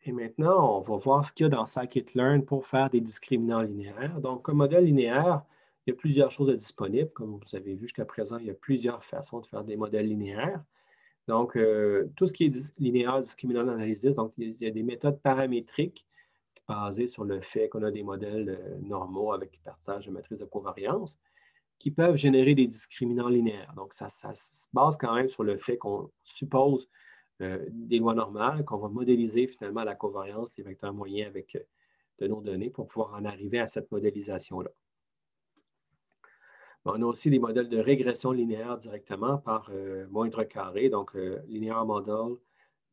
Et maintenant, on va voir ce qu'il y a dans scikit-learn pour faire des discriminants linéaires. Donc, comme modèle linéaire, il y a plusieurs choses disponibles. Comme vous avez vu jusqu'à présent, il y a plusieurs façons de faire des modèles linéaires. Donc, tout ce qui est linéaire, discriminant analysis, donc il y a des méthodes paramétriques basées sur le fait qu'on a des modèles normaux avec partage de matrices de covariance qui peuvent générer des discriminants linéaires. Donc, ça se base quand même sur le fait qu'on suppose des lois normales, qu'on va modéliser finalement la covariance, les vecteurs moyens avec de nos données pour pouvoir en arriver à cette modélisation-là. On a aussi des modèles de régression linéaire directement par moindre carré. Donc, linear model,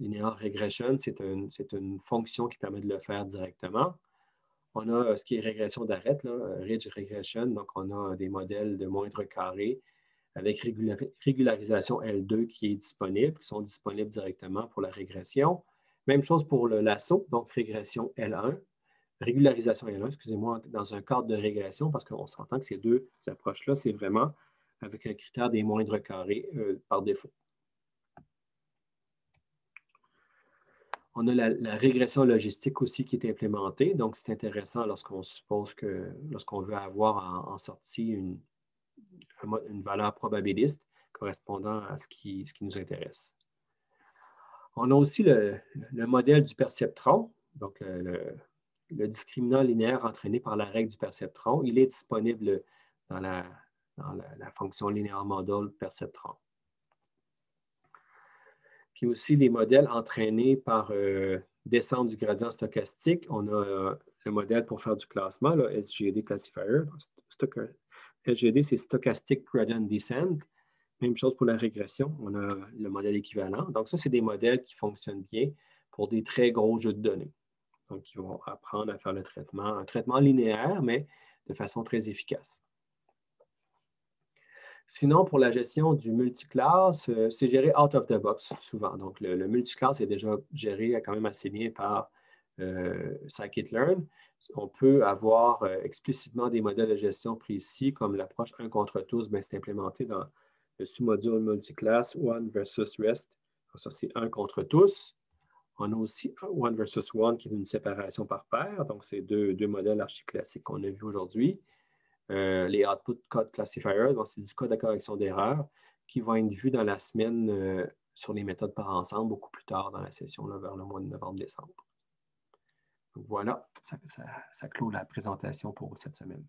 linear regression, c'est une fonction qui permet de le faire directement. On a ce qui est régression d'arête, ridge regression. Donc, on a des modèles de moindre carré avec régularisation L2 qui est disponible, qui sont disponibles directement pour la régression. Même chose pour le lasso, donc régression L1, régularisation L1, excusez-moi, dans un cadre de régression, parce qu'on s'entend que ces deux approches-là, c'est vraiment avec un critère des moindres carrés par défaut. On a la régression logistique aussi qui est implémentée. Donc, c'est intéressant lorsqu'on suppose que, lorsqu'on veut avoir en sortie une valeur probabiliste correspondant à ce qui nous intéresse. On a aussi le modèle du perceptron, donc le discriminant linéaire entraîné par la règle du perceptron. Il est disponible dans la fonction linéaire model perceptron. Puis aussi les modèles entraînés par descente du gradient stochastique. On a le modèle pour faire du classement, là, SGD Classifier. SGD, c'est Stochastic Gradient Descent. Même chose pour la régression, on a le modèle équivalent. Donc, ça, c'est des modèles qui fonctionnent bien pour des très gros jeux de données. Donc, ils vont apprendre à faire le traitement, un traitement linéaire, mais de façon très efficace. Sinon, pour la gestion du multiclass, c'est géré out of the box souvent. Donc, le multiclass est déjà géré quand même assez bien par scikit-learn. On peut avoir explicitement des modèles de gestion précis, comme l'approche 1 contre tous, c'est implémenté dans le sous-module multiclass one versus rest. Donc, ça, c'est 1 contre tous. On a aussi one versus one qui est une séparation par paire. Donc, c'est deux modèles archi-classiques qu'on a vus aujourd'hui. Les output code classifiers, donc c'est du code de correction d'erreurs qui vont être vus dans la semaine sur les méthodes par ensemble, beaucoup plus tard dans la session, là, vers le mois de novembre-décembre. Donc voilà, ça clôt la présentation pour cette semaine.